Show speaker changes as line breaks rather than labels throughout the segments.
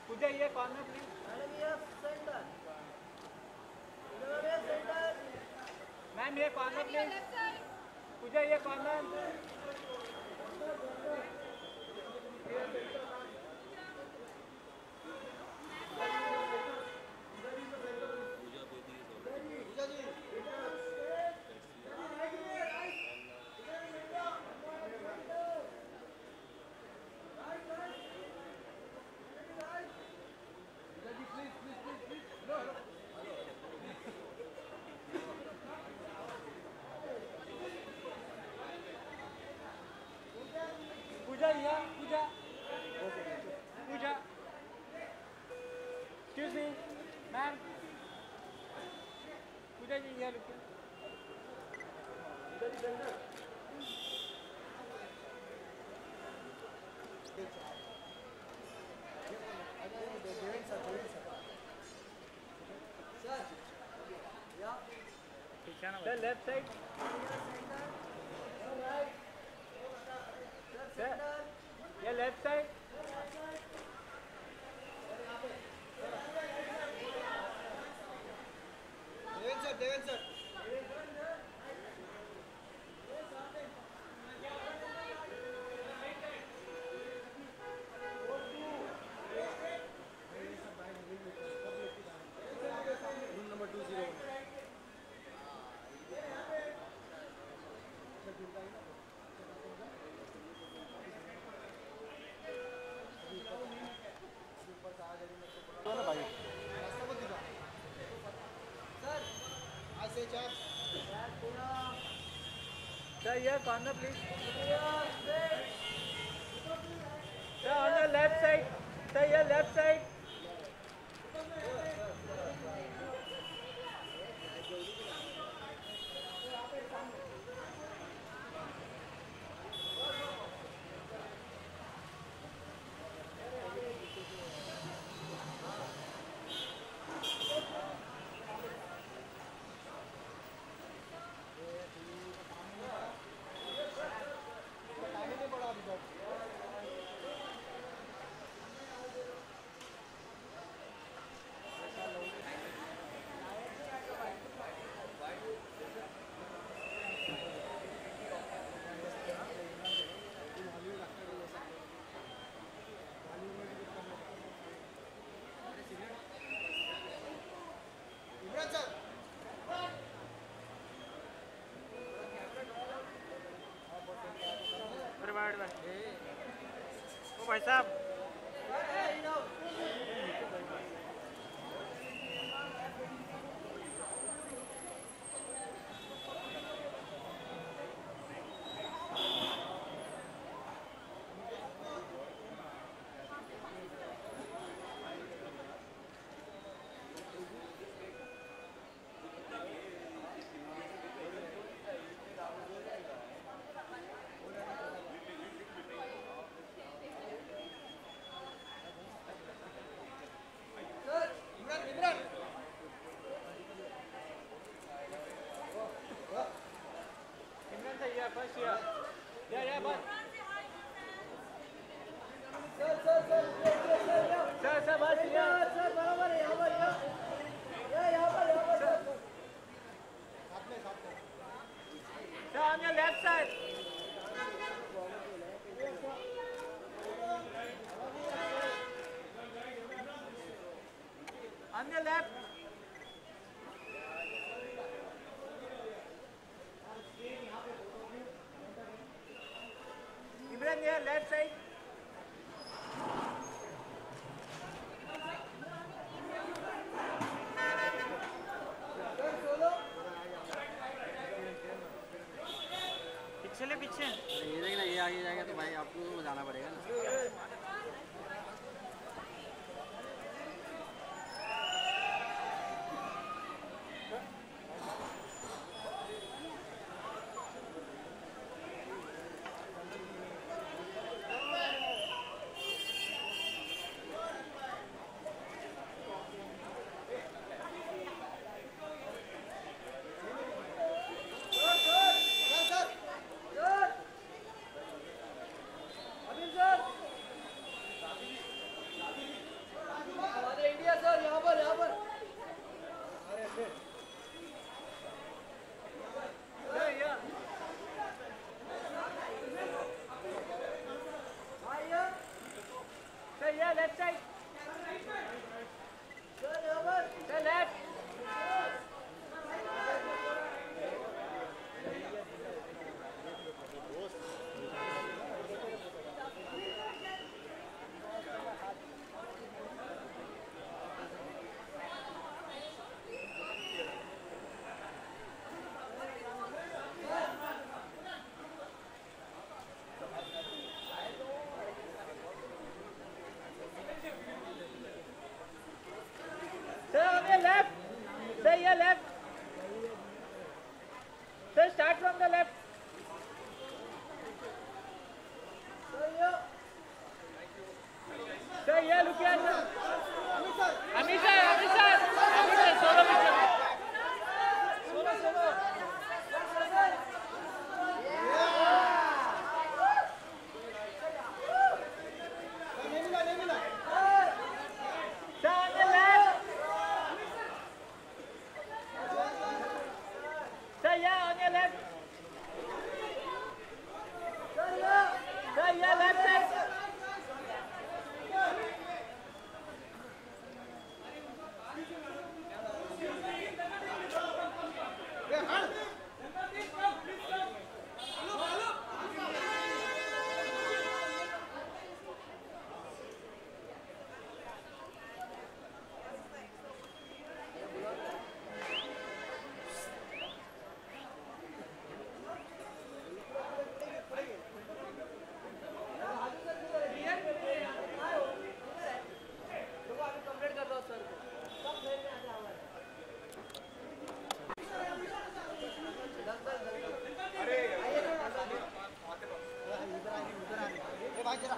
Pooja, ये corner please. Ma'am ये corner please. Pooja, ये corner. Pooja. Excuse me, ma'am. Pooja ji, here look. The left side. Sir, yeah, left side. Devan sir. Room number 201. Sir, here corner please. Sir, on the left side. Sir, here left side. ओ भाई साहब Imran here, left side. पीछे ये देखना, ये आगे जाएगा तो भाई आपको जाना पड़ेगा ना।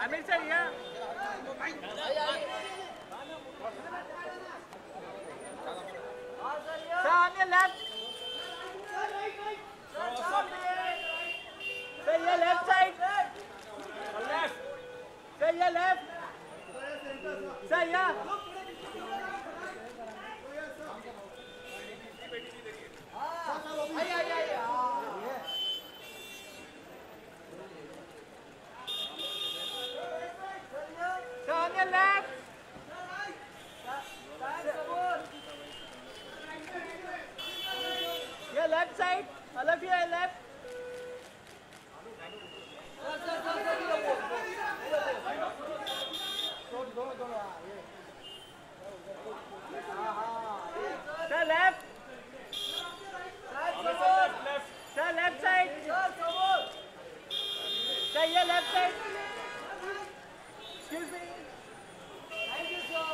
Amir sir, yeah. Sir, on your left. Sir, your left side. Left. Sir, your left. Sir, yeah. Sir, on your left. Your left side. All of you are left. Sir, left. Sir, left side. Sir, your left side. Excuse me. Thank you, sir.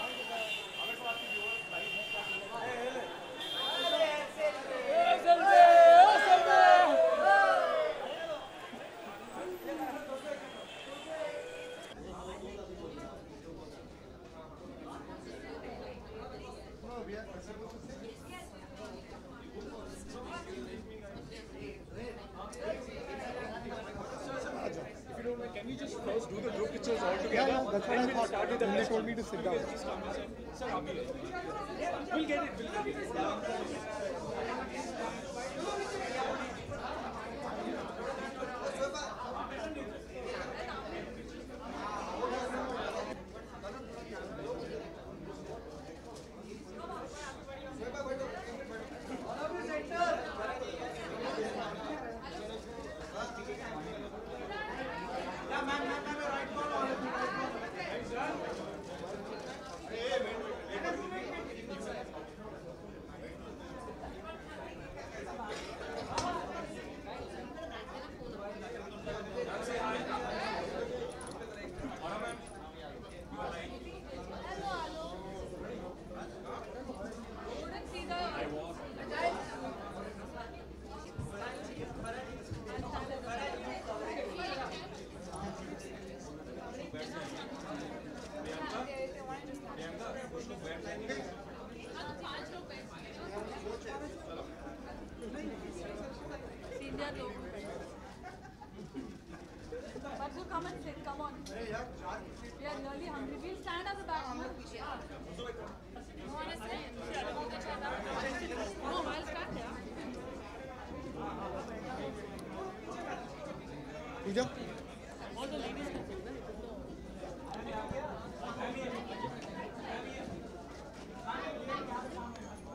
Can we just first do the group pictures all together?
Yeah, that's what I thought. Then they told me to sit down.
Sir, Amir. We'll get it. We'll get it.
But you come and sit, come on. We are really hungry. We'll stand at the back. You want to stand? No, I'll stand here.
Pooja?
All the ladies can sit there.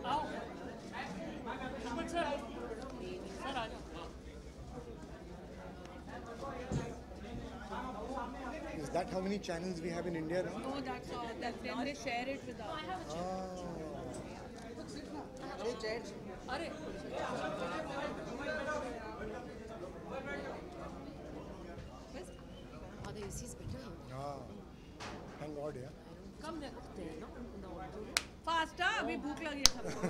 आओ. But sir, sir, आ जाओ.
Is that how many channels we have in India now?
No, that's all. Then they share it with us. Arey.
Are the ACs better?
Thank God, yeah.
Come there.
There, no? No.
Faster. अभी भूख लगी है सबको.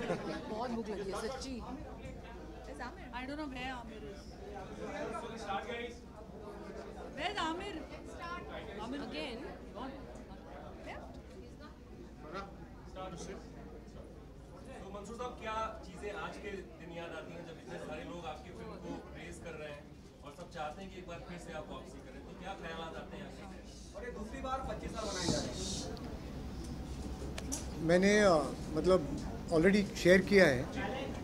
बहुत भूख लगी है सच्ची.
Where's Amir? I don't know where Amir is. Where's Amir? Amir
Again?
तो मंसूर साहब क्या चीजें आज के दिन
कितनी याद आती है जब इतने सारे लोग आपकी फिल्म को प्रेज कर रहे हैं और सब चाहते हैं कि एक बार फिर से आप वापसी करें, तो क्या ख्यालात आते हैं आपके? और ये दूसरी बार 25 साल बनाई जा रही है।
मैंने मतलब ऑलरेडी शेयर किया है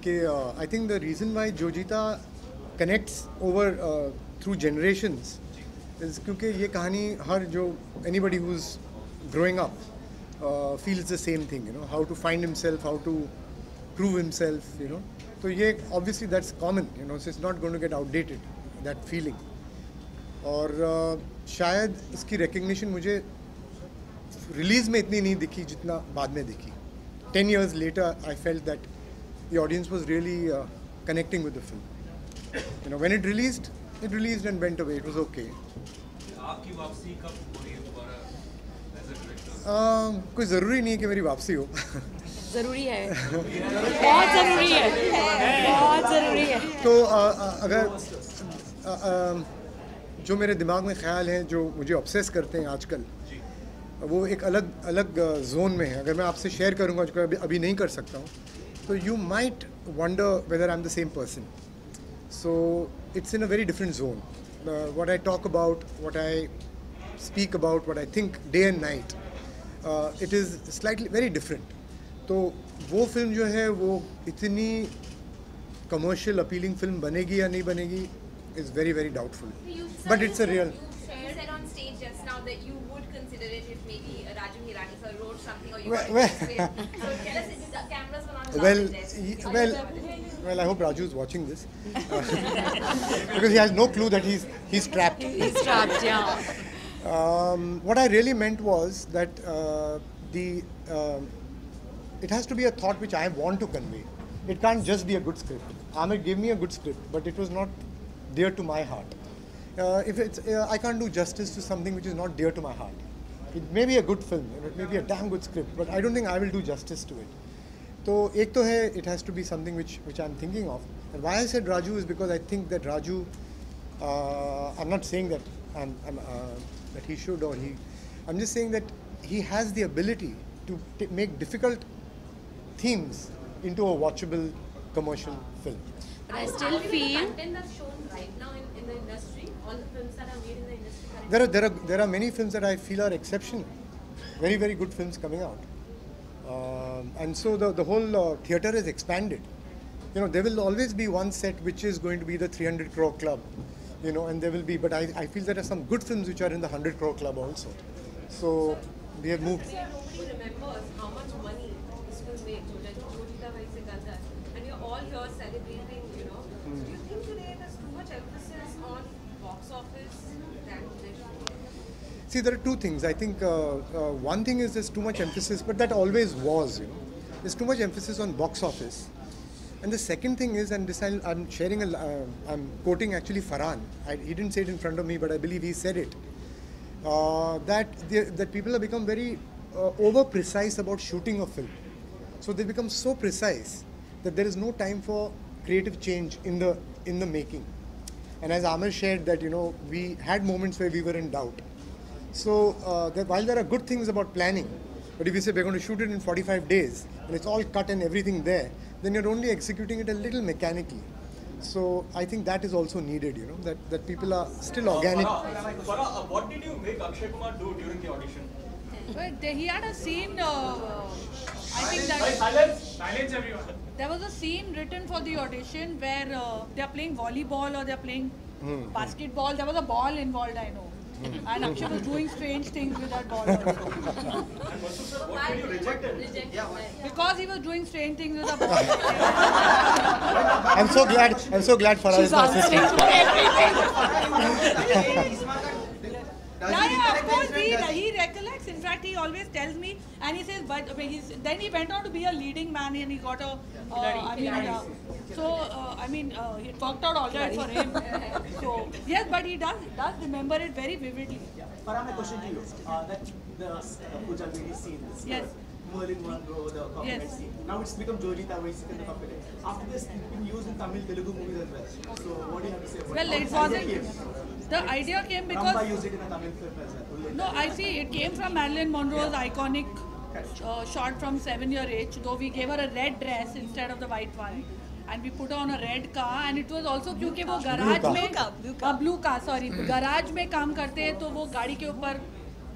कि I think the reason why जो जीता connects over through generations is क्योंकि ये कहानी हर जो anybody who is growing up feels the same thing, you know, how to find himself, how to prove himself, you know. So yeah, obviously that's common, you know, so it's not going to get outdated, that feeling. और शायद इसकी recognition मुझे release में इतनी नहीं दिखी जितना बाद में दिखी. 10 years later, I felt that the audience was really connecting with the film. You know, when it released and went away. It was okay.
आपकी वापसी कब हो रही है दोबारा as a director?
कोई ज़रूरी नहीं है कि मेरी वापसी हो.
जरूरी है, बहुत जरूरी है, बहुत जरूरी है.
तो अगर जो मेरे दिमाग में ख्याल हैं जो मुझे ऑब्सेस करते हैं आजकल, वो एक अलग जोन में है. अगर मैं आपसे शेयर करूंगा जो अभी नहीं कर सकता हूँ, तो you might wonder whether I am the same person. So it's in a very different zone. What I talk about, what I speak about, what I think day and night, it is slightly very different. तो वो film जो है वो इतनी commercial appealing film बनेगी या नहीं बनेगी is very very doubtful. But it's a real.
You said on stage just now that you would consider it if maybe Raju Hirani sir wrote something or you
Well,
got it. So tell us, the cameras were not
Well, I hope Raju is watching this because he has no clue that he's trapped.
He's trapped, yeah.
What I really meant was that it has to be a thought which I want to convey. It can't just be a good script. Amir gave me a good script, but it was not dear to my heart. I can't do justice to something which is not dear to my heart. It may be a good film, it may be a damn good script, but I don't think I will do justice to it. So, ek to hai, it has to be something which I'm thinking of. And why I said Raju is because I think that Raju, I'm not saying that that he should or he, I'm just saying that he has the ability to make difficult themes into a watchable commercial film.
But I still feel
content that's shown right now in the industry, all the films that are made in the industry currently.
There are many films that I feel are exceptional, very very good films coming out, and so the whole theatre is expanded. You know, there will always be one set which is going to be the 300 crore club, you know, and there will be, but I feel there are some good films which are in the 100 crore club also. So we have moved.
Nobody remembers how much money this film made. Like Geeta and you're all here celebrating, you know. Do you think today there's too much emphasis on box office than there should be?
See, there are two things. I think one thing is there's too much emphasis, but that always was, you know. There's too much emphasis on box office. And the second thing is, and this I'm sharing, I'm quoting actually Farha. He didn't say it in front of me, but I believe he said it. That people have become very over precise about shooting a film. So they become so precise that there is no time for creative change in the making. And as Amir shared that, you know, we had moments where we were in doubt. So while there are good things about planning, but if you say we're going to shoot it in 45 days and it's all cut and everything there, then you're only executing it a little mechanically. So I think that is also needed, you know, that people are still organic.
Farha, what did you make Akshay Kumar do during the audition?
Well, he had a scene, I think that
Silence everyone.
there was a scene written for the audition where they are playing volleyball or they are playing basketball. There was a ball involved, I know. And Akshay was doing strange things with that ball also.
What did you reject it?
Because he was doing strange things with the ball.
I'm so glad Farha is my sister.
Yeah, of course, he recollects. In fact, he always tells me, and he says, but then he went on to be a leading man and he got a, it worked out all right for him. So, yes, but he does remember it very vividly.
Farha, my question to you, that the Pooja lady scene,
Yes.
Merlin Monroe, the compliment
Yes.
scene. Now it's become Geeta where he's in the compliment. After this, it's been used in Tamil, Telugu movies as well. So what do you have to say about
Well,
how
it
this idea
wasn't.
came?
The idea came
Ramba
because.
used it in a Tamil film as well.
No, I see. It came from Marilyn Monroe's iconic shot from 7 Year Itch, though we gave her a red dress instead of the white one. and we put her on a red car, and it was also क्योंकि वो garage में blue car sorry garage में काम करते हैं तो वो गाड़ी के ऊपर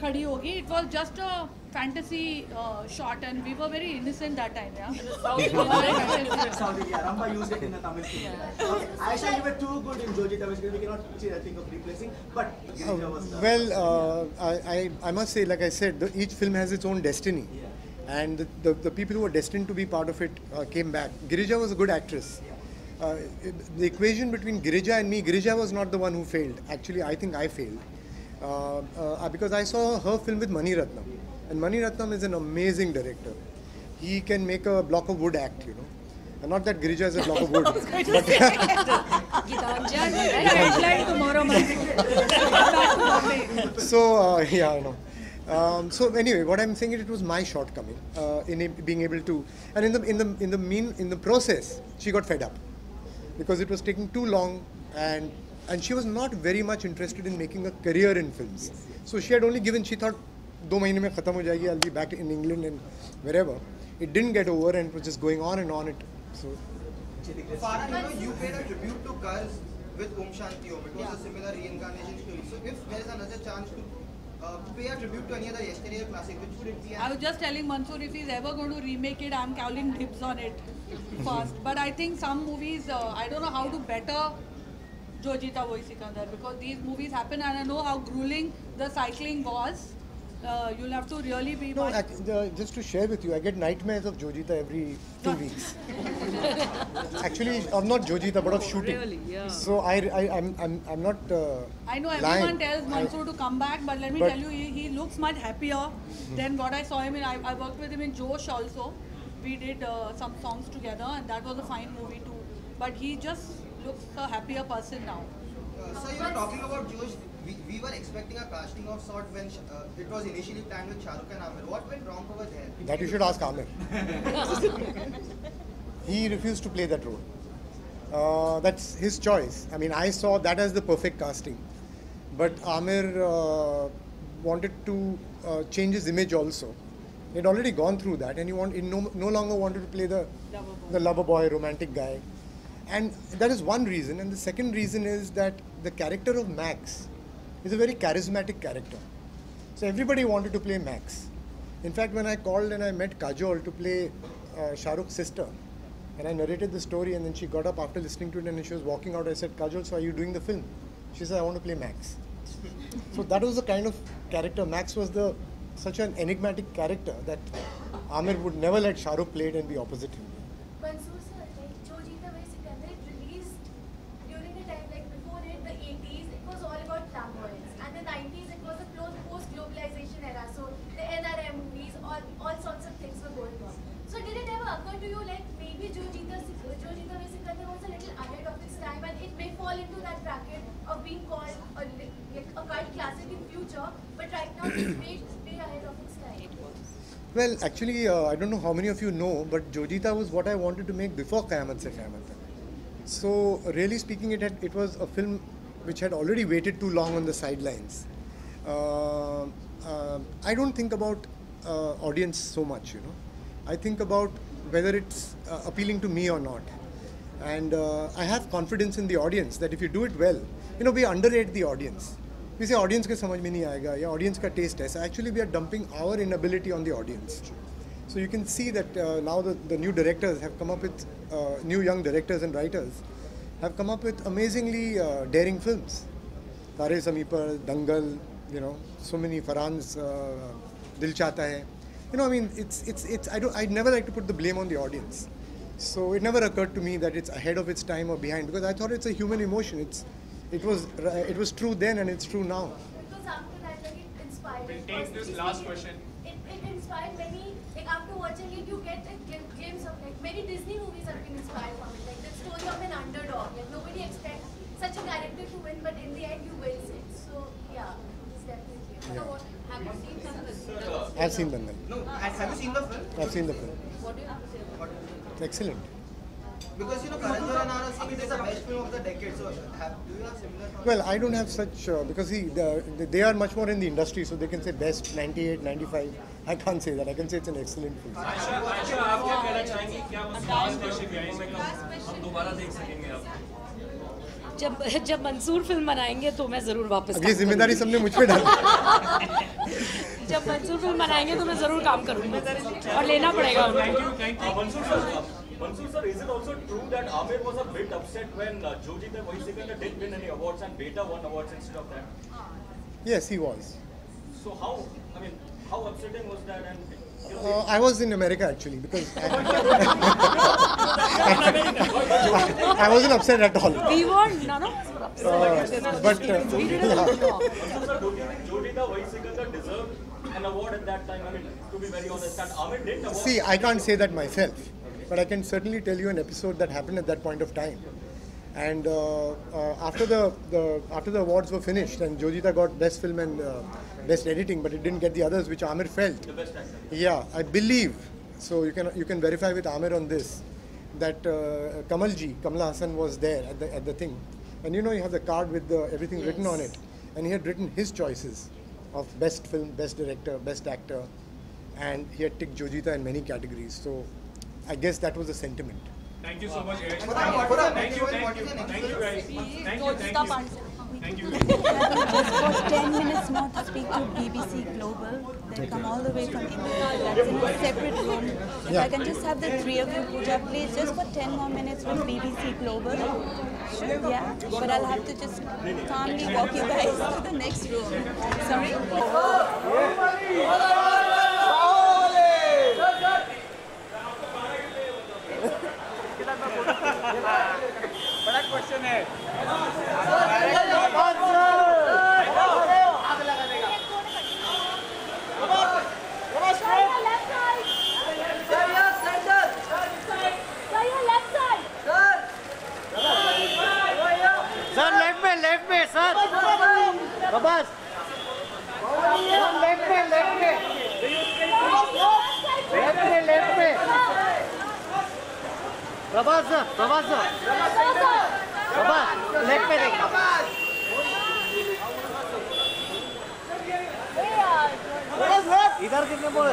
खड़ी होगी. It was just a fantasy shot, and we were very innocent that time. Yeah.
Saudi, yeah. Ramba used it in the Tamil film. Okay. Aisha, you were too good in Jojita. We cannot think of replacing. But Girija was the...
Well, I must say, like I said, each film has its own destiny.
Yeah.
And the people who were destined to be part of it came back. Girija was a good actress. The equation between Girija and me, Girija was not the one who failed. Actually, I think I failed. Because I saw her film with Mani Ratnam. And Mani Ratnam is an amazing director. He can make a block of wood act, you know. And not that Girija is a block of wood.
Headline tomorrow morning.
So, yeah, I know. So anyway, what I'm saying is it was my shortcoming in being able to, and in the process, she got fed up because it was taking too long, and she was not very much interested in making a career in films. So she had only given, she thought, 2 mahine mein khatam ho jayegi, I'll be back in England and wherever. It didn't get over, and it was just going on and on.
Farha, you paid a tribute to girls with Om Shanti Om. It was a similar reincarnation story. So if there is another chance to pay a tribute to any other yesterday classic, which would it be?
I was just telling Mansoor, if he's ever going to remake it, I'm calling dibs on it first. But I think some movies, I don't know how to better Jojita Wohi Sikandar, because these movies happen, and I know how grueling the cycling was. You'll have to really be...
No, just to share with you, I get nightmares of Jojita every 2 weeks. Actually, not Jojita, but of shooting.
Really, yeah.
So I'm not
I know
lying.
everyone tells Mansoor to come back, but let me tell you, he looks much happier than what I saw him in. I worked with him in Josh also. We did some songs together, and that was a fine movie too. But he just looks a happier person now.
So you were talking about Josh. We were expecting a casting of sort when it was initially planned with Shah Rukh and Amir. What went wrong over there?
That you should ask Amir. He refused to play that role. That's his choice. I mean, I saw that as the perfect casting. But Amir wanted to change his image also. He had already gone through that, and he no longer wanted to play the lover boy, romantic guy. And that is one reason. And the second reason is that the character of Max is a very charismatic character. So everybody wanted to play Max. In fact, when I called and I met Kajol to play Shah Rukh's sister, and I narrated the story, and then she got up after listening to it, and she was walking out, I said, Kajol, so are you doing the film? She said, I want to play Max. So that was the kind of character. Max was such an enigmatic character that Amir would never let Shah Rukh play it and be opposite him.
Mansoor sir, like Jojita Wohi Sikandar, it released during the time, like before it, the 80s, it was all about flamboyance. And the 90s, it was a post-globalization era. So the NRM movies, all sorts of things were going on. So did it ever occur to you, like maybe Jojita Wohi Sikandar was a little ahead of its time, and it may fall into that bracket of being called a cult classic in future, but right now it's way ahead of its time?
Well, actually, I don't know how many of you know, but Jojita was what I wanted to make before Qayamat Se Qayamat Tak. So, really speaking, it was a film which had already waited too long on the sidelines. I don't think about audience so much, you know. I think about whether it's appealing to me or not. And I have confidence in the audience that if you do it well, you know, we underrate the audience. We say audience ke samajh mein nahi aayega, ya audience ka taste hai. So actually we are dumping our inability on the audience. So you can see that now the new directors have come up with, new young directors and writers have come up with amazingly daring films. Tare Zameen Par, Dangal, you know, so many Farhan's Dil Chahta Hai. You know, I mean, I'd never like to put the blame on the audience. So it never occurred to me that it's ahead of its time or behind, because I thought it's a human emotion. It was true then and it's true now.
Because after that, like, it inspired.
We'll take this last question.
It inspired many, like after watching it, you get a glimpse of, like, many Disney movies have been inspired from it. Like the story of an underdog. Like nobody expects such a character to win, but in the end you wins it. So yeah, it's definitely.
Yeah.
So have you seen Dangal?
I've seen Dangal.
No, have you seen the film?
I've seen the film.
What do you have to say about it?
Excellent.
Because you know, Karan Johar and RRC think it is the best film of the decade. So, do you have similar thoughts?
Well, I don't have such because they are much more in the industry, so they can say best 98, 95. I can't say that. I can say it's an excellent film.
Ayesha आप क्या कहना चाहेंगी? क्या last question में हम दोबारा देख सकेंगे आप?
जब मंसूर फिल्म बनाएंगे तो मैं जरूर वापस
ये जिम्मेदारी सबने मुझ पे डाली।
जब मंसूर फिल्म बनाएंगे तो मैं जरूर काम करूंगी और लेना पड़ेगा उनको।
Mansoor sir, is it also true that Amir was a bit upset when Geeta didn't win any awards and Beta won awards instead of that?
Yes, he was.
So how upsetting was that? And
I was in America actually because I wasn't upset at all.
We weren't, none of us were upset.
But
we didn't know.
Sir, don't you think Geeta deserved an award at that time? To be very honest, and Amir didn't award.
See, I can't say that myself, but I can certainly tell you an episode that happened at that point of time. And after the awards were finished, and Geeta got best film and best editing, but it didn't get the others, which Amir felt.
The best actor.
Yeah, I believe. So you can verify with Amir on this that Kamal Hassan was there at the thing, and you have the card with everything written on it, and he had written his choices of best film, best director, best actor, and he had ticked Geeta in many categories. So I guess that was the sentiment.
Thank you so much, guys.
Thank you
guys. Thank you.
Just for 10 minutes not to speak to BBC Global. They come all the way from India. That's in a separate room. If I can just have the three of you, Pooja, please, just for 10 more minutes with BBC Global. Yeah, but I'll have to just calmly walk you guys to the next room. Sorry?
बड़ा question है।
Sir, left में sir. Prabhas. Left में. Prabhas, left में देखो. इधर कितने बोले?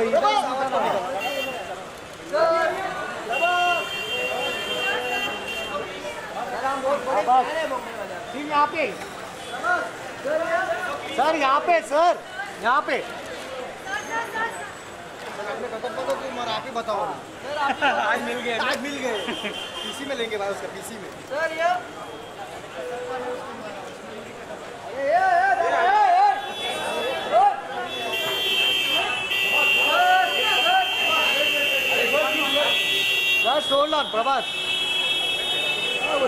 इधर यहाँ पे सर, यहाँ पे
आप ही बताओ।
आज मिल गए।
पीसी में लेंगे भाई, उसका पीसी में।
सर बस होल्ड ऑन प्रभास,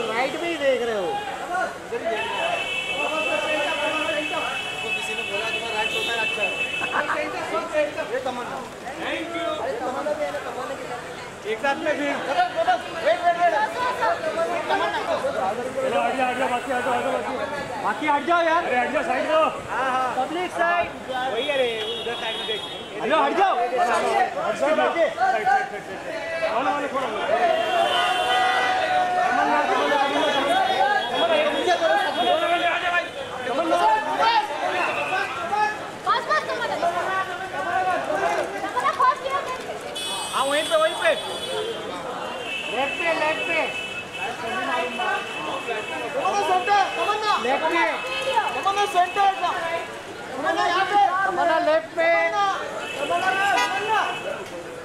राइट में ही देख रहे हो।
किसी ने बोला तुम्हारा राइट होता है अच्छा है। ये तमन्ना।
Thank you.
तमन्ना भी है ना, तमन्ना के साथ
एक साथ में फिर।
वेट
बाकी हट जाओ यार। अरे हट जाओ, साइड दो।
पब्लिक साइड
वही अरे उधर साइड में देख। हेलो हट जाओ।
हाँ वहीं पे लेफ्ट पे लेफ्ट पे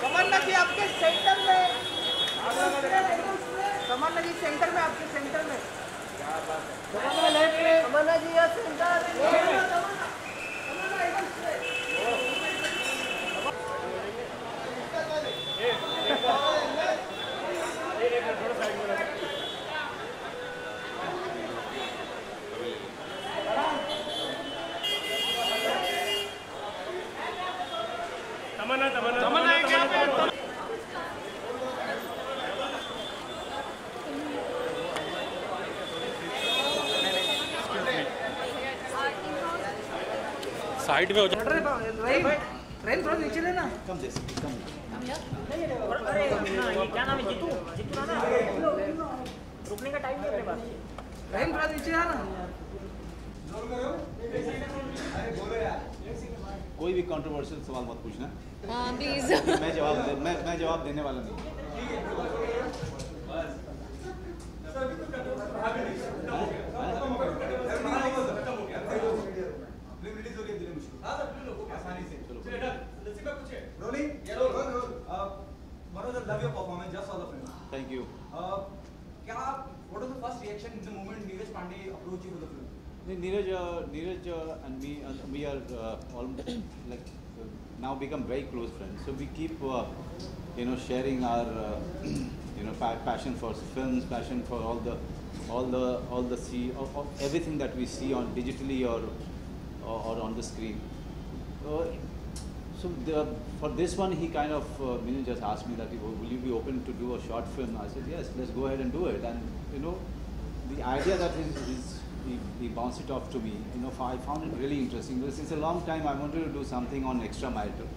तमन्ना जी आपके सेंटर में, तमन्ना जी सेंटर में, आपके सेंटर में,
तमन्ना लेफ्ट पे,
तमन्ना जी या सेंटर
तमन्ना एक यहाँ पे। साइड में हो जाए।
ट्रेन थोड़ा नीचे लेना।
ये क्या नाम है? जीतू ना। रुकने का टाइम नहीं पास
रहीम थोड़ा नीचे आ ना
कोई भी कंट्रोवर्शियल सवाल मत पूछना।
हाँ प्लीज।
मैं जवाब देने वाला नहीं। Thank you.
What was the first reaction in the moment Neeraj Pandey approached you for the film?
Neeraj and me, we are almost like now become very close friends. So we keep, sharing our, passion for films, passion for all the everything that we see on digitally or on the screen. So for this one, he kind of just asked me that, will you be open to do a short film? I said, yes, let's go ahead and do it. And the idea that he bounced it off to me, I found it really interesting. Because since a long time I wanted to do something on extramarital,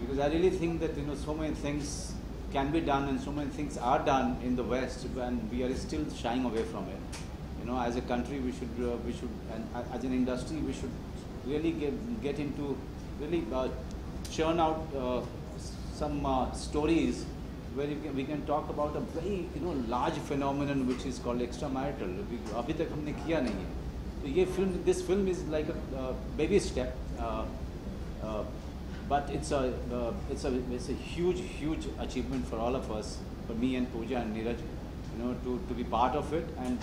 because I really think that so many things can be done and so many things are done in the West, and we are still shying away from it. As a country, we should, and as an industry, we should really get into really churn out some stories where we can talk about a very large phenomenon which is called extramarital. अभी तक हमने किया नहीं है. तो this film is like a baby step, but it's a huge achievement for all of us, for me and Pooja and Neeraj, to be part of it and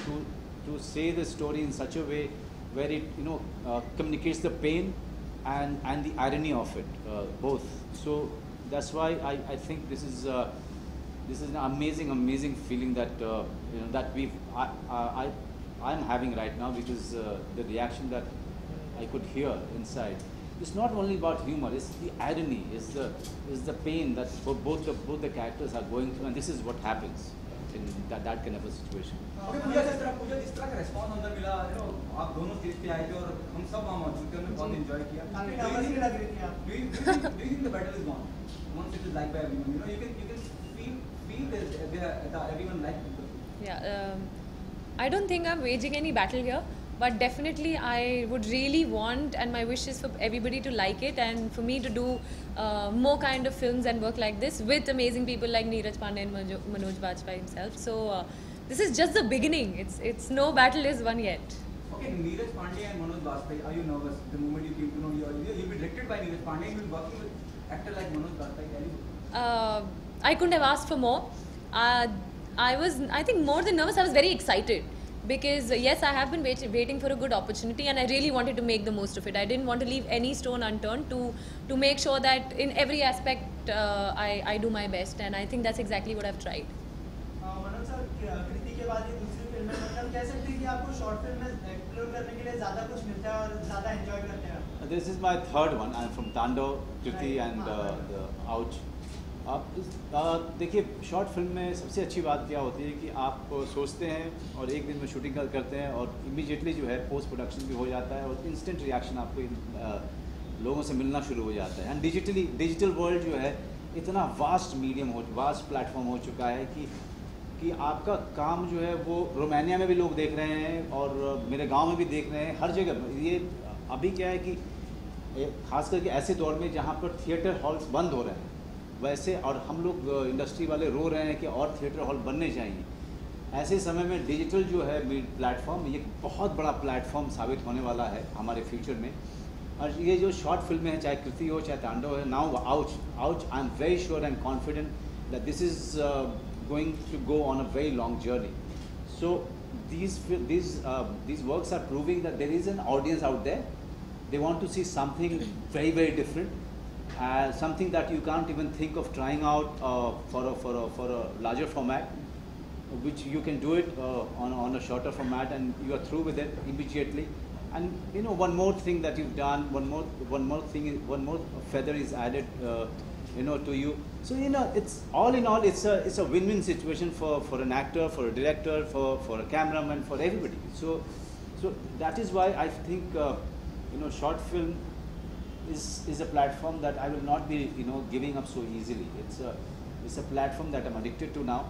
to say the story in such a way where it communicates the pain and the irony of it, both. So that's why I think this is an amazing feeling that that I'm having right now, because the reaction that I could hear inside. It's not only about humor; it's the irony, it's the pain that both the characters are going through, and this is what happens in that kind of a situation.
Okay, Pooja, जिस तरह का response अंदर मिला, आप दोनों stage पे आए थे और हम सब वहाँ मौजूद थे, हमने बहुत enjoy किया. Do you think the battle is won? Once it is liked by everyone, you can feel that everyone liked it.
Yeah, I don't think I'm waging any battle here, but definitely I would really want, and my wish is for everybody to like it and for me to do more kind of films and work like this with amazing people like Neeraj Pandey and Manoj Bajpayee himself. So this is just the beginning. It's no battle is won yet.
Okay, Neeraj Pandey and Manoj Bajpayee, are you nervous the moment you came to know you'll be directed by Neeraj Pandey, you'll be working with actor like Manoj Bajpayee?
I couldn't have asked for more. I think more than nervous, I was very excited. Because yes, I have been waiting for a good opportunity, and I really wanted to make the most of it. I didn't want to leave any stone unturned to make sure that in every aspect I do my best, and I think that's exactly what I've tried.
Manoj sir, Kriti के बाद ये दूसरी film है, मतलब कह सकते हैं कि आपको शॉर्ट फिल्म में एक्सप्लोर करने के लिए ज़्यादा कुछ मिलता है और ज़्यादा एंजॉय करते हैं.
This is my third one. I'm from Tandav, Kriti, and the Ouch. देखिए, शॉर्ट फिल्म में सबसे अच्छी बात क्या होती है कि आप सोचते हैं और एक दिन में शूटिंग करते हैं और इमीडिएटली जो है पोस्ट प्रोडक्शन भी हो जाता है और इंस्टेंट रिएक्शन आपको लोगों से मिलना शुरू हो जाता है. एंड डिजिटल वर्ल्ड जो है इतना वास्ट प्लेटफॉर्म हो चुका है कि आपका काम जो है वो रोमानिया में भी लोग देख रहे हैं और मेरे गाँव में भी देख रहे हैं, हर जगह. ये अभी क्या है कि खास करके ऐसे दौर में जहाँ पर थिएटर हॉल्स बंद हो रहे हैं वैसे, और हम लोग इंडस्ट्री वाले रो रहे हैं कि और थिएटर हॉल बनने चाहिए, ऐसे समय में डिजिटल जो है प्लेटफॉर्म ये बहुत बड़ा प्लेटफॉर्म साबित होने वाला है हमारे फ्यूचर में. और ये जो शॉर्ट फिल्में हैं, चाहे कृति हो चाहे तांडव है, now ouch I am very sure and confident that this is going to go on a very long journey. So these works are proving that there is an audience out there. They want to see something very different. Something that you can't even think of trying out for a larger format, which you can do it on a shorter format, and you are through with it immediately. And one more thing that you've done, one more feather is added, to you. So it's all in all, it's a win-win situation for an actor, for a director, for a cameraman, for everybody. So that is why I think short film is a platform that I will not be giving up so easily. It's a platform that I'm addicted to now.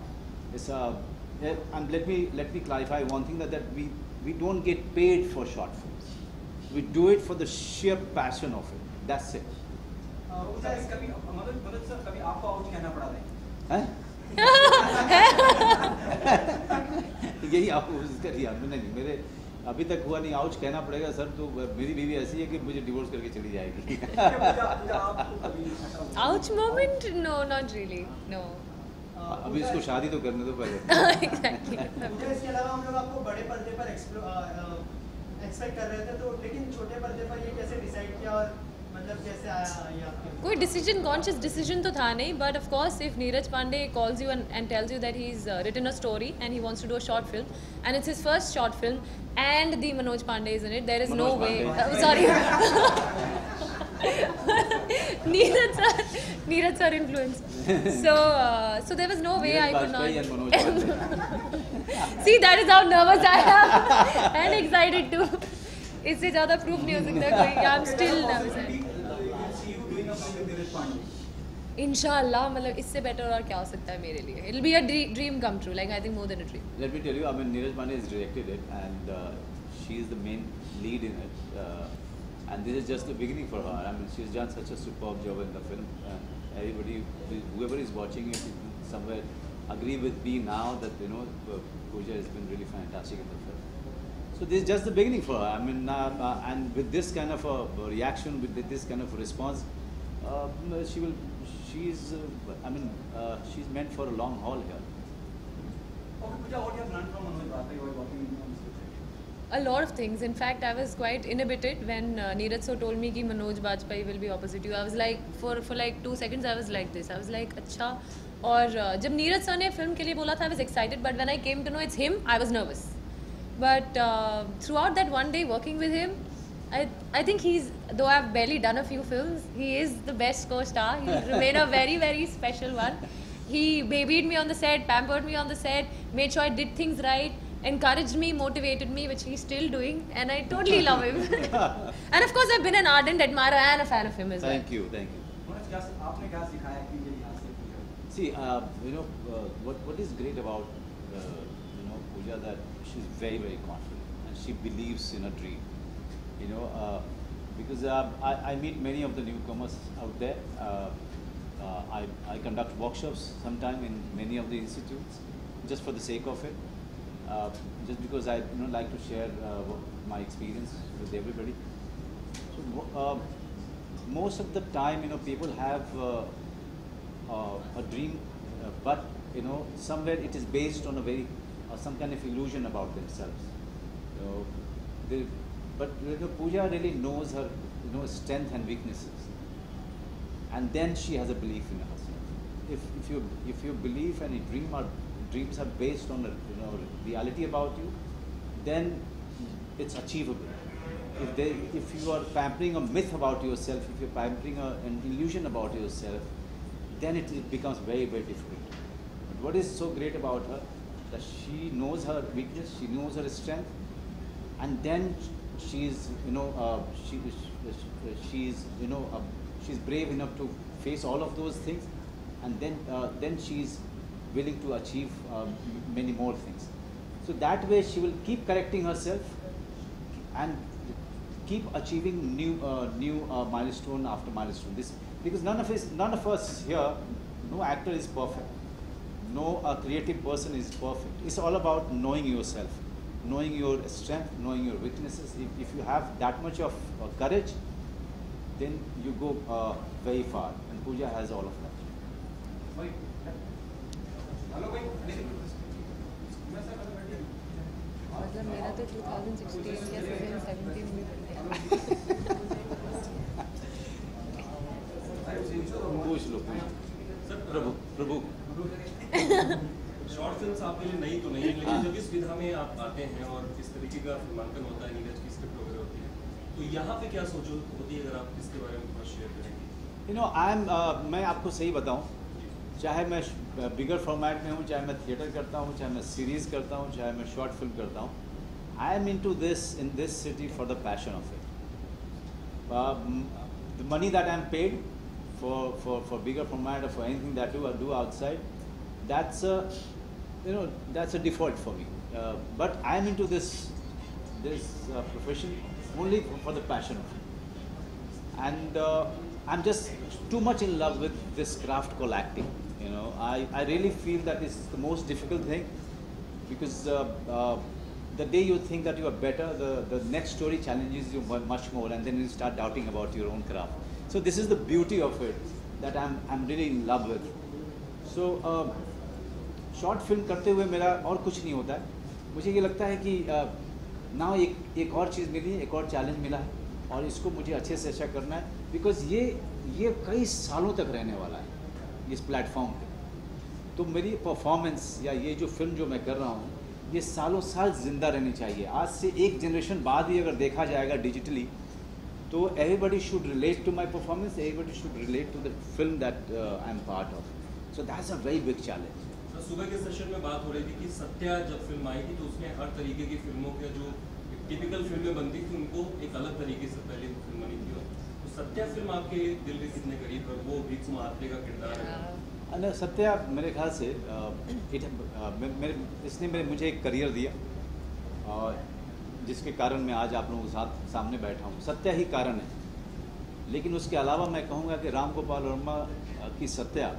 and let me clarify one thing, that we don't get paid for short films. We do it for the sheer passion of it. That's it.
कभी Manoj sir कभी आपको out कहना पड़ा
हैं? यही आपको उसका रिया नहीं, मेरे अभी तक हुआ नहीं आउच कहना पड़ेगा सर, तो मेरी बीवी ऐसी है कि मुझे डिवोर्स करके चली जाएगी.
Ouch moment? No, not really. No.
अभी इसको शादी तो करने दो पहले.
Exactly.
इसके अलावा हम लोग आपको बड़े पर्दे पर एक्सपेक्ट कर रहे थे, तो लेकिन छोटे पर्दे पर ये कैसे डिसाइड किया और मतलब कैसे आया ये आपके?
कोई डिसीजन कॉन्शियस डिसीजन तो था नहीं, but of course if Neeraj Pandey calls you and tells you that he's written a story and he wants to do a short film and it's his first short film and the Manoj Pandey is in it, there is no way. Sorry. Neeraj sir influence. So there was no way I could not. See, that is how nervous I am and excited too. इससे ज़्यादा proof नहीं हो सकता कोई. I'm still nervous. इंशाल्लाह, मतलब इससे better और क्या हो सकता है मेरे लिए. It'll be a dream come true. Like I think more than a dream.
Let me tell you, I mean, Neeraj Pandey has directed it, and she is the main lead in it. And this is just the beginning for her. I mean, she's done such a superb job in the film. And everybody, whoever is watching it, somewhere agree with me now that Pooja has been really fantastic in the film. So this is just the beginning for her. I mean, and with this kind of a reaction, with this kind of a response, she's meant for a long haul here.
Okay, Pooja, what you have learned from Manoj Bajpayee while working on this project?
A lot of things. In fact, I was quite inhibited when Neeraj sir told me that Manoj Bajpayee will be opposite you. I was like, for like 2 seconds, I was like this. I was like, अच्छा. और जब Neeraj sir ने film के लिए बोला था, I was excited. But when I came to know it's him, I was nervous. But throughout that one day working with him, I think though I've barely done a few films, he is the best co-star. He will remain a very, very special one. He babied me on the set, pampered me on the set, made sure I did things right, encouraged me, motivated me, which he's still doing, and I totally love him. And of course, I've been an ardent admirer and a fan of him as well.
Thank you. See, what is great about Pooja, that she's very, very confident and she believes in a dream. Because I meet many of the newcomers out there. I conduct workshops sometime in many of the institutes, just for the sake of it. Just because I like to share my experience with everybody. So most of the time, people have a dream, but somewhere it is based on some kind of illusion about themselves. But Pooja really knows her strength and weaknesses, and then she has a belief in herself. If your belief and your dreams are based on reality about you, then it's achievable. If you are pampering a myth about yourself, if you're pampering an illusion about yourself, then it becomes very, very difficult. But what is so great about her, that she knows her weakness, she knows her strength, and then she's she's brave enough to face all of those things, and then she's willing to achieve many more things. So that way she will keep correcting herself and keep achieving new milestone after milestone. Because none of us here, no actor is perfect, no creative person is perfect. It's all about knowing yourself, knowing your strength, knowing your weaknesses. If you have that much of courage, then you go very far. And Pooja has all of that.
मतलब मेरा तो 2016 या 2017 में बन गया.
पूछ लो.
Sir प्रभु short films आपके लिए नई तो नहीं है, लेकिन जब इस विधा में आप आते हैं और इस तरीके का फिल्मांकन होता है, नीरज की स्क्रिप्ट वगैरह होती है, तो यहाँ पे क्या सोच होती है, अगर आप इसके बारे में थोड़ा शेयर करेंगे?
मैं आपको सही बताऊँ, चाहे मैं बिगर फॉर्मेट में हूँ, चाहे मैं थिएटर करता हूँ, चाहे मैं सीरीज़ करता हूँ, चाहे मैं शॉर्ट फिल्म करता हूँ, I am into this in this city for the passion of it. The money that I am paid for bigger format or for anything that I do outside, that's that's a default for me. But I am into this profession only for the passion of it. And I'm just too much in love with this craft called acting. I really feel that it's the most difficult thing, because the day you think that you are better, the next story challenges you much more, and then you start doubting about your own craft. So this is the beauty of it, that I'm really in love with. So short film करते हुए मेरा और कुछ नहीं होता है. मुझे ये लगता है कि ना एक और चीज़ मिली है, एक और चैलेंज मिला है, और इसको मुझे अच्छे से अच्छा करना है, बिकॉज ये कई सालों तक रहने वाला है इस प्लेटफॉर्म पे. तो मेरी परफॉर्मेंस या ये जो फिल्म जो मैं कर रहा हूँ, ये सालों साल ज़िंदा रहनी चाहिए. आज से एक जनरेशन बाद भी अगर देखा जाएगा डिजिटली, तो everybody should relate to my performance, everybody should relate to the film that I am part of. So that's a very big challenge.
सुबह के सेशन में बात हो रही थी कि सत्या जब फिल्म आई थी तो उसमें हर तरीके की फिल्मों के जो टिपिकल फिल्में बनती थी उनको एक अलग तरीके से पहले फिल्म बनी थी. तो सत्या फिल्म आपके दिल के कितने करीब है? वो भीख महात्रे का किरदार है.
सत्या मेरे ख्याल से इसने मुझे एक करियर दिया, और जिसके कारण मैं आज आप लोगों के साथ सामने बैठा हूँ. सत्या ही कारण है. लेकिन उसके अलावा मैं कहूँगा कि राम गोपाल वर्मा की सत्या,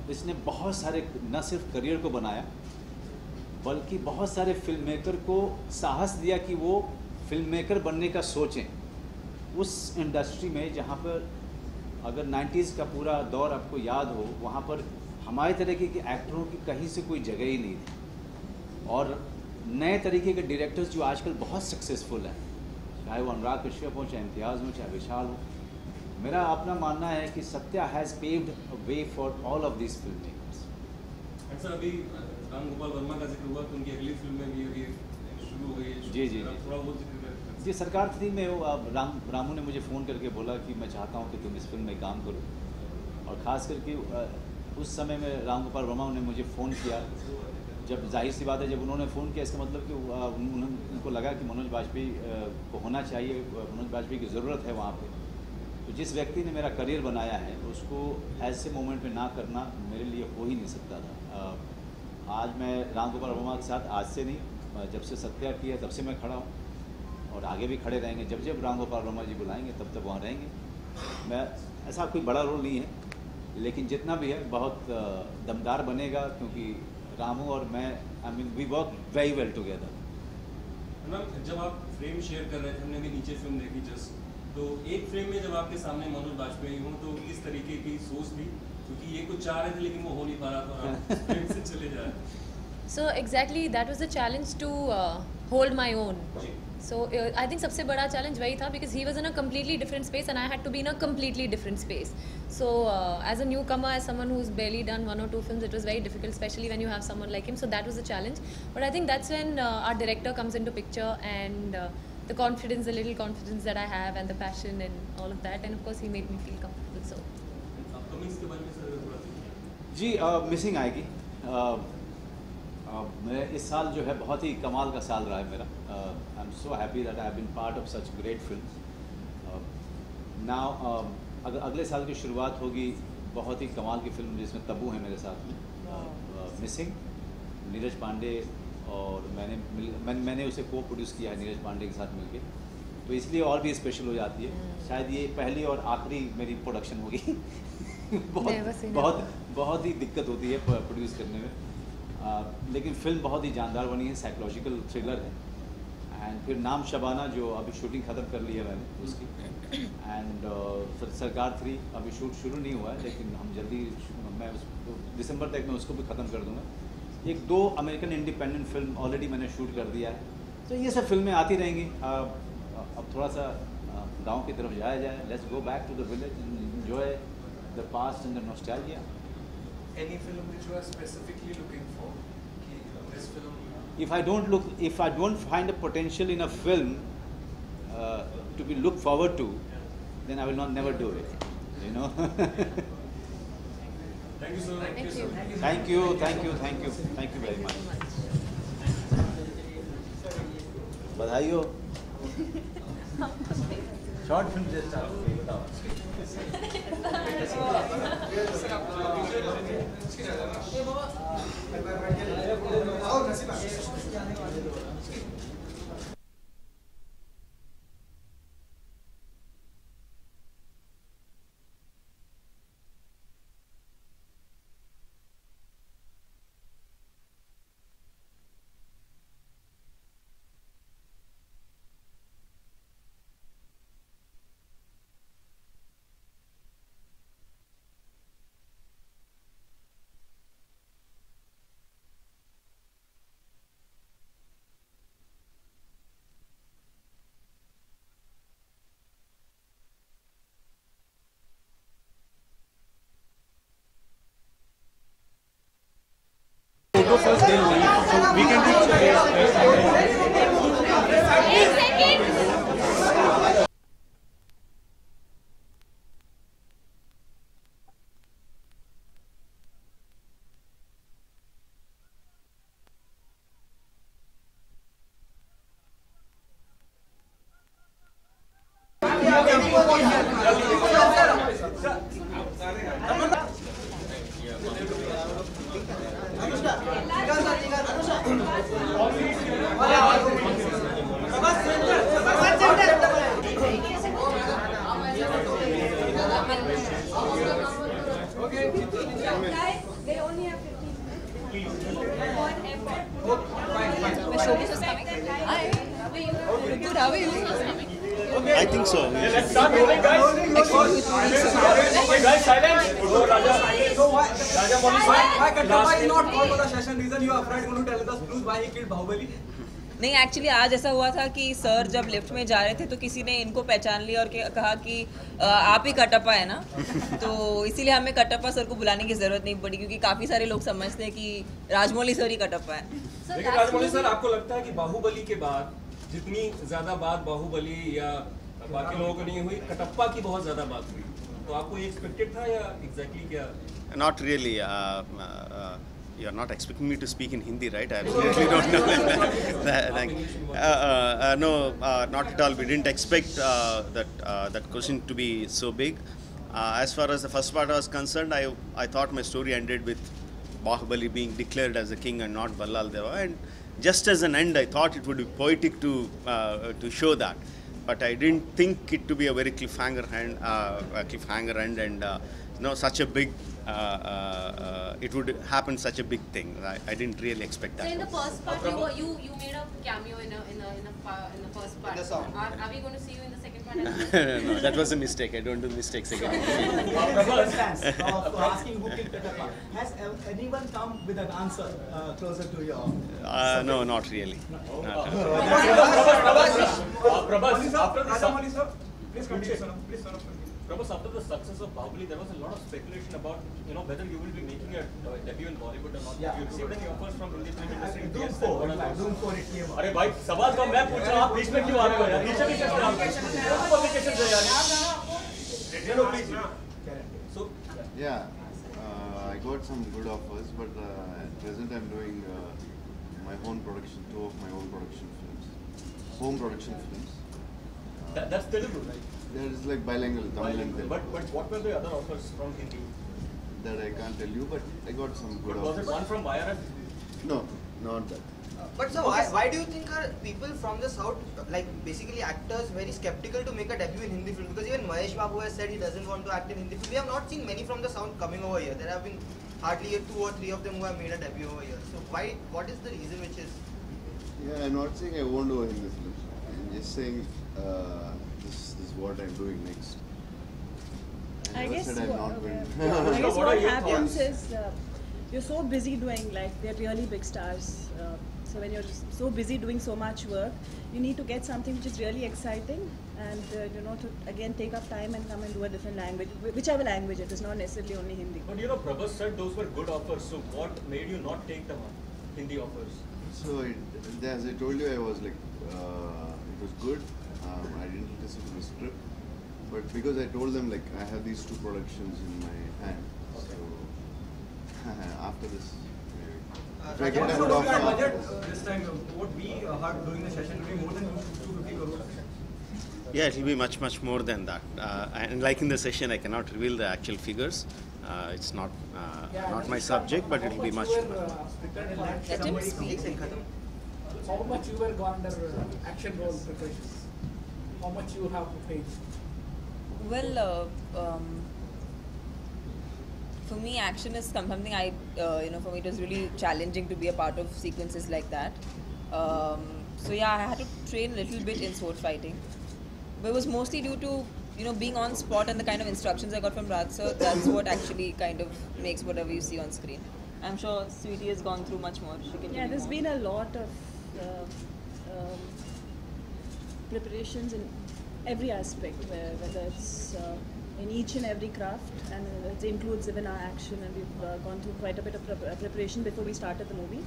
इसने बहुत सारे न सिर्फ करियर को बनाया, बल्कि बहुत सारे फिल्म मेकर को साहस दिया कि वो फिल्म मेकर बनने का सोचें. उस इंडस्ट्री में जहाँ पर अगर 90s का पूरा दौर आपको याद हो, वहाँ पर हमारे तरीके के एक्टरों की कहीं से कोई जगह ही नहीं थी, और नए तरीके के डायरेक्टर्स जो आजकल बहुत सक्सेसफुल हैं, चाहे वो अनुराग कश्यप हो, चाहे इम्तियाज़ हो, चाहे विशाल हो. मेरा अपना मानना है कि Satya has paved a way for all of this film makers.
Sir, अभी राम गोपाल वर्मा का जिक्र हुआ, तो उनकी अगली फिल्म में भी अभी शुरू हो गई है.
जी.
थोड़ा बहुत जिक्र करें.
जी, सरकार 3 में रामू ने मुझे फ़ोन करके बोला कि मैं चाहता हूँ कि तुम इस फिल्म में काम करो. और ख़ास करके उस समय में राम गोपाल वर्मा ने मुझे फ़ोन किया. जब जाहिर सी बात है, जब उन्होंने फ़ोन किया, इसका मतलब कि उनको लगा कि मनोज बाजपेयी को होना चाहिए, मनोज बाजपेयी की ज़रूरत है वहाँ पर. तो जिस व्यक्ति ने मेरा करियर बनाया है, उसको ऐसे मोमेंट में ना करना मेरे लिए हो ही नहीं सकता था. आज मैं राम गोपाल वर्मा के साथ, आज से नहीं, जब से सत्या किया तब से मैं खड़ा हूँ, और आगे भी खड़े रहेंगे. जब जब राम गोपाल वर्मा जी बुलाएंगे तब तक वहाँ रहेंगे. मैं ऐसा कोई बड़ा रोल नहीं है, लेकिन जितना भी है बहुत दमदार बनेगा, क्योंकि रामू और मैं, I mean, we work very well together.
जब आप फ्रेम शेयर कर रहे थे, हमने भी नीचे फिल्म देखी जस्ट, तो एक फ्रेम में जब आपके सामने मनोज बाजपेयी हों, तो किस तरीके की सोच थी? क्योंकि ये कुछ चाह रहे थे लेकिन वो हो नहीं पा रहा था, आप फ्रेम से चले जा रहे.
So exactly that was the challenge to hold my own. So I think सबसे बड़ा challenge वही था, because he was in a completely different space and I had to be in a completely different space. So as a newcomer, as someone who's barely done 1 or 2 films, it was very difficult, especially when you have someone like him. So that was the challenge. But I think that's when our director comes into picture, and the confidence, the little confidence that I have, and the passion and all of that, and of course he made me feel comfortable. So
ji, missing आएगी. मैं इस साल जो है बहुत ही कमाल का साल रहा है मेरा. I am so happy that I have been part of such great films. Now अगर अगले साल की शुरुआत होगी बहुत ही कमाल की फिल्म, जिसमें तब्बू है मेरे साथ में, मिसिंग, नीरज पांडे, और मैंने उसे को प्रोड्यूस किया है नीरज पांडे के साथ मिलके. तो इसलिए और भी स्पेशल हो जाती है. शायद ये पहली और आखिरी मेरी प्रोडक्शन होगी. बहुत ही दिक्कत होती है प्रोड्यूस करने में, लेकिन फिल्म बहुत ही जानदार बनी है. साइकोलॉजिकल थ्रिलर है. एंड फिर नाम शबाना, जो अभी शूटिंग ख़त्म कर ली है मैंने उसकी. एंड सरकार 3 अभी शूट शुरू नहीं हुआ है, लेकिन हम जल्दी, मैं दिसंबर तक मैं उसको भी ख़त्म कर दूँगा. 1-2 अमेरिकन इंडिपेंडेंट फिल्म ऑलरेडी मैंने शूट कर दिया है. तो ये सब फिल्में आती रहेंगी. अब थोड़ा सा गांव की तरफ जाया जाए. Let's go back to the village and enjoy the past and the nostalgia.
Any film which you are specifically looking for? This film.
If I don't find a potential in a film to be looked forward to, then I will never do it. You know.
Thank you, sir.
Thank you very much. बधाई हो. Short film just आप बताओ
Go first, then leave. So we can do
They only have 15 minutes.
Hi. Good, how are you?
I think so.
Let's start moving, guys. Guys, silence. So why Kattappa is not called for the session? Reason you are afraid going to tell us please why he killed Bahubali?
नहीं actually आज ऐसा हुआ था कि sir जब lift में जा रहे थे तो किसी ने इनको पहचान लिया और कहा कि आप ही कटप्पा है ना तो इसीलिए हमें कटप्पा सर को बुलाने की जरूरत नहीं पड़ी क्योंकि काफ़ी सारे लोग समझते हैं कि राजमौली सर ही कटप्पा है।
लेकिन राजमौली सर आपको लगता है कि बाहुबली के बाद जितनी ज़्यादा बात बाहुबली या बाकी लोगों को नहीं हुई कटप्पा की बहुत ज़्यादा बात हुई तो आपको ये एक्सपेक्टेड था या एग्जैक्टली क्या?
Not really. You are not expecting me to speak in Hindi, right? I absolutely don't know. No, not at all. We didn't expect that question to be so big. As far as the first part was concerned, I thought my story ended with Bahubali being declared as the king and not Ballal Deva. And just as an end, I thought it would be poetic to show that. But I didn't think it to be a very cliffhanger end, and such a big. It would happen such a big thing. I didn't really expect that.
So in the first part, you made a cameo in the first part. Are we going to see you in the second part?
No, that was a mistake. I don't do mistakes again.
Asking who killed Kattappa. Has anyone come with an answer closer to your?
No, not really.
Prabhas, after the please continue. Please, Prabhas, after the success of Bahubali, there was a lot of speculation about whether you will be making a debut in Bollywood or not. Yeah. You received any offers from Hindi film industry?
Doom 4 it came.
अरे भाई सवाल तो मैं पूछ रहा हूँ आप बीच में क्यों आ रहे हो यार? नीचे भी कैसे आप? Communication से यार. So
I got some good offers, but at present I'm doing my own production, 2 of my own production films, home production films.
That's Telugu, right?
That is like bilingual, Tamil and Telugu.
But what were the other offers from Hindi?
That I can't tell you, but I got some good offers.
Was it one from YRF?
No, not that.
But so why do you think are people from the south, like basically actors, very skeptical to make a debut in Hindi film? Because even Mahesh Babu has said he doesn't want to act in Hindi film. We have not seen many from the south coming over here. There have been hardly 2 or 3 of them who have made a debut over here. So what is the reason which is?
Yeah, I'm not saying I won't do a Hindi film. I'm just saying this is what I'm doing next.
I guess
what
what happens is you're so busy doing, like, they're really big stars. So when you're just so busy doing so much work, you need to get something which is really exciting and to again take up time and come and do a different language, whichever language it is, not necessarily only Hindi.
But Prabhas said those were good offers. So what made you not take the Hindi offers?
So as I told you, I was like, it was good. I didn't listen to the script, but because I told them like I have these 2 productions in my hand, so after this.
If I get a good offer. Budget this time, what we heard during the session will be more than 250 crores.
Yeah, it will be much more than that. And like in the session, I cannot reveal the actual figures. It's not my subject, but it will be much more.
How much you were gone under action role preparations? How much you have prepared?
Well, for me, action is something for me it was really challenging to be a part of sequences like that. So yeah, I had to train a little bit in sword fighting, but it was mostly due to being on spot and the kind of instructions I got from Raj sir. That's what actually kind of makes whatever you see on screen. I'm sure Sweetie has gone through much more. She can
there's been a lot of preparations in every aspect, whether it's in each and every craft, and it includes even our action, and we've gone through quite a bit of preparation before we started the movie.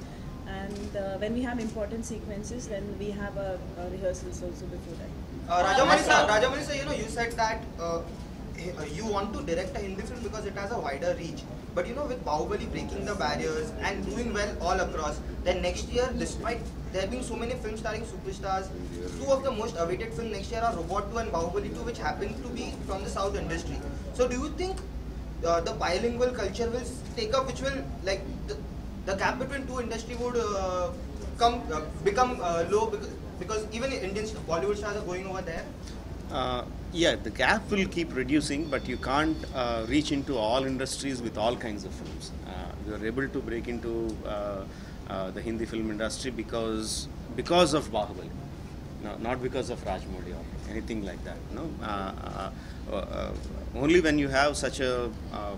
And when we have important sequences, then we have a rehearsals also before that.
Rajamouli sir, you said that you want to direct a Hindi film because it has a wider reach. But with Bahubali breaking the barriers and doing well all across, then next year, despite there being so many films starring superstars, two of the most awaited films next year are Robot 2 and Bahubali 2, which happen to be from the South industry. So do you think the bilingual culture will take up, which will, like, the gap between two industry would become low because even Indian Bollywood stars are going over there?
Yeah, the gap will keep reducing, but you can't reach into all industries with all kinds of films. We are able to break into the Hindi film industry because of Bahubali, no, not because of Rajamouli or anything like that. No, only when you have such a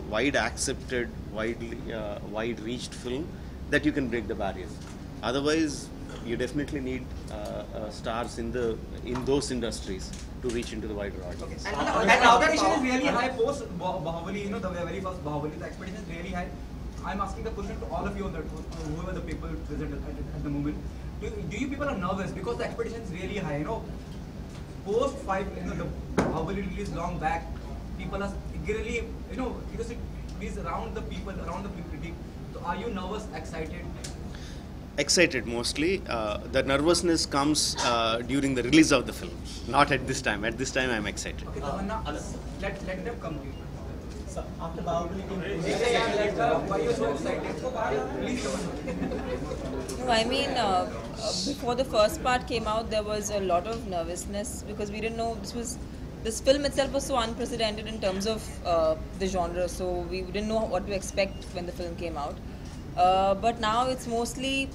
wide accepted, wide reached film that you can break the barriers. Otherwise, you definitely need stars in those industries to reach into the wider audience.
And the expectation is really high post Bahubali, the very first Bahubali, the expectation is really high. I'm asking the question to all of you on that, whoever the people present at the moment. Do you people are nervous because the expectation is really high? Post 5, the Bahubali release long back, people are really, because it is around the people, around the critic. So are you nervous, excited?
Excited mostly. The nervousness comes during the release of the film, not at this time. At this time, I'm excited.
Okay, Tamannah, let them come to you.
So after Bahubali,
why are you so excited? Please, Tamannah.
No, I mean, before the first part came out, there was a lot of nervousness because we didn't know this film itself was so unprecedented in terms of the genre, so we didn't know what to expect when the film came out. But now it's mostly,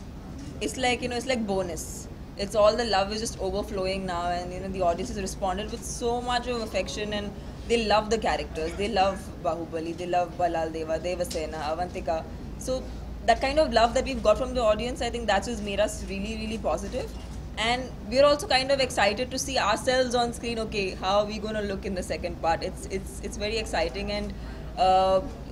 it's like bonus. It's all the love is just overflowing now, and the audience has responded with so much of affection, and they love the characters. They love Bahubali, they love Balal Deva, Devasena, Avantika. So that kind of love that we've got from the audience, I think that's what's made us really, really positive. And we're also kind of excited to see ourselves on screen. Okay, how are we going to look in the second part? It's very exciting, and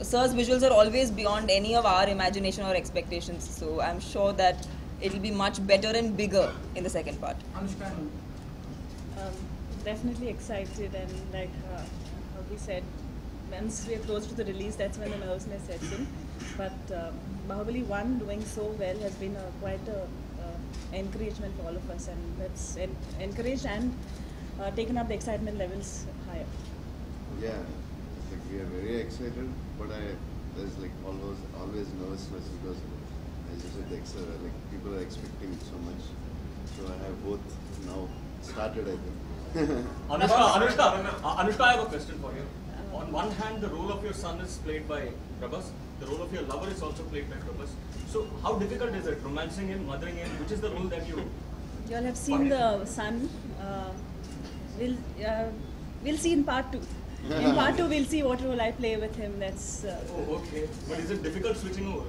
Sir's visuals are always beyond any of our imagination or expectations. So I'm sure that it'll be much better and bigger in the second part.
Definitely excited, and like how we said, once we are close to the release, that's when the nervousness sets in. But Bahubali 1 doing so well has been quite a encouragement for all of us, and that's encouraged and taken up the excitement levels higher.
Yeah, like we are very excited, but there's like always nervousness because, as you said, people are expecting so much. So I have both now started, I think.
Anushka, I have a question for you. On one hand, the role of your son is played by Prabhas. The role of your lover is also played by Prabhas. So how difficult is it, romancing him, mothering him? Which is the role that you...
You all have seen the son. We'll see in part 2. In part 2, we'll see what role I play with him. That's.
Okay. But is it difficult switching over?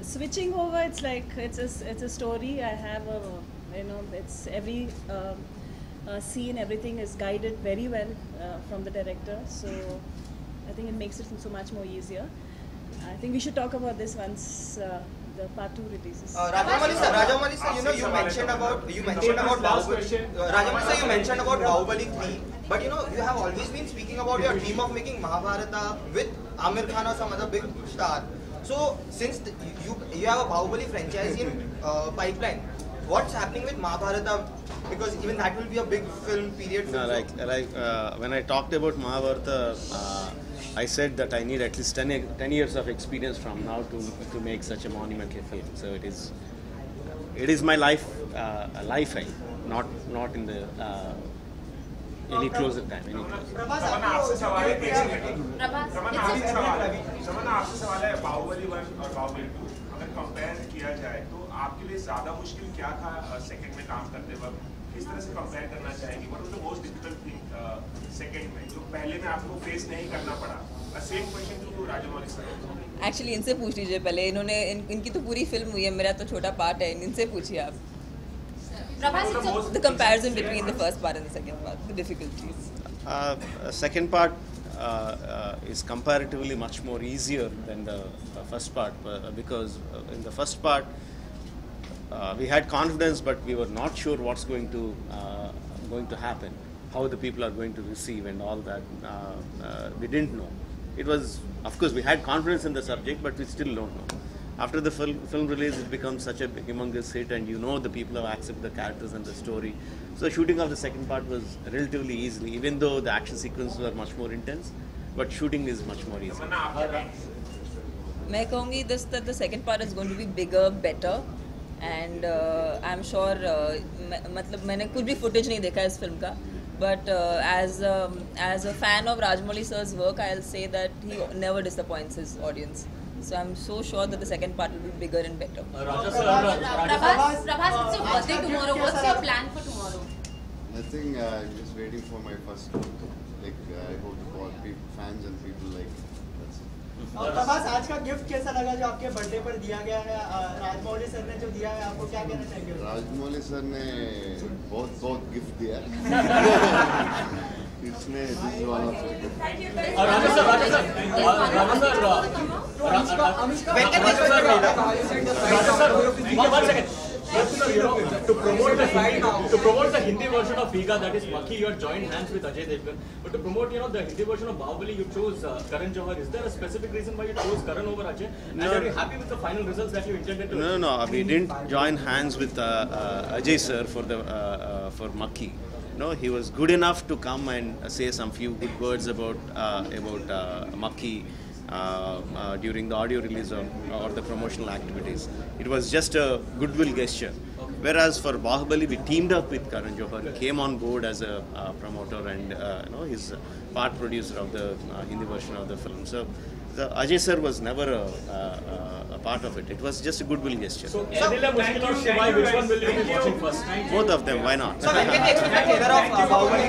Switching over, it's like it's a story. I have it's every scene, everything is guided very well from the director. So I think it makes it so much more easier. I think we should talk about this once the part 2 releases.
Rajamouli sir, you mentioned about Bahubali. Rajamouli sir, you mentioned about Bahubali 3, but you have always been speaking about your dream of making Mahabharata with Amir Khan or some other big star. So since you have a Bahubali franchise in pipeline, what's happening with Mahabharata? Because even that will be a big film period.
No, when I talked about Mahabharata, I said that I need at least 10 years of experience from now to make such a monumental film. So it is my lifeline, not in the any closer time. Any closer.
तमन्ना आपसे सवाल है बाहुबली 1 और बाहुबली 2 अगर compare किया जाए तो आपके लिए ज्यादा मुश्किल क्या था सेकंड में काम करते वक्त किस तरह से कंपेयर करना चाहेंगे what was the most difficult thing second में जो पहले में आपको फेस नहीं करना पड़ा same question to Rajamouli sir
actually इनसे पूछ लीजिए पहले इन्होंने इनकी तो पूरी फिल्म हुई है मेरा तो छोटा पार्ट है इनसे पूछिए आप the comparison between the first part and the second part, the difficulties.
Second part is comparatively much more easier than the first part because in the first part we had confidence, but we were not sure what's going to happen, how the people are going to receive, and all that. We didn't know. It was, of course, we had confidence in the subject, but we still don't know. After the film release, it becomes such a humongous hit, and you know the people have accepted the characters and the story. So shooting of the second part was relatively easy, even though the action sequences were much more intense. But shooting is much more easy.
मैं कहूँगी that the second part is going to be bigger, better, and I'm sure मतलब मैंने कुछ भी footage नहीं देखा इस film का, but as a fan of Rajamouli sir's work, I'll say that he never disappoints his audience. So I'm so sure that the second part will be bigger and better.
Prabhas, it's your birthday tomorrow. What's your plan for tomorrow?
Nothing. Just waiting for my first. I hope for fans and people like. That's it.
और प्रभास आज का gift कैसा लगा जो आपके birthday पर दिया गया है राजमौली सर ने जो दिया है आपको क्या कहना चाहेंगे?
राजमौली सर ने बहुत गिफ्ट दिया इसमें दिस वाला
To promote the Hindi version of Figa, that is Maki, you had joined hands with Ajay Devgan. But to promote, the Hindi version of Bahubali, you chose Karan Johar. Is there a specific reason why you chose Karan over Ajay? And are you happy with the final results that you intended to?
No. We didn't join hands with Ajay sir for Maki. No, he was good enough to come and say some few good words about Maki during the audio release or the promotional activities. It was just a goodwill gesture. Whereas for Bahubali, we teamed up with Karan Johar. He came on board as a promoter and he's part producer of the Hindi version of the film. So the Ajay sir was never a part of it. It was just a goodwill gesture.
So, which one will you be watching first?
Both of them, why not?
So when can we expect a trailer of Bahubali?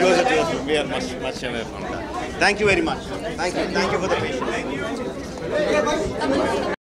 Closer. We are much away from that. Thank you very much. Thank you for the patience.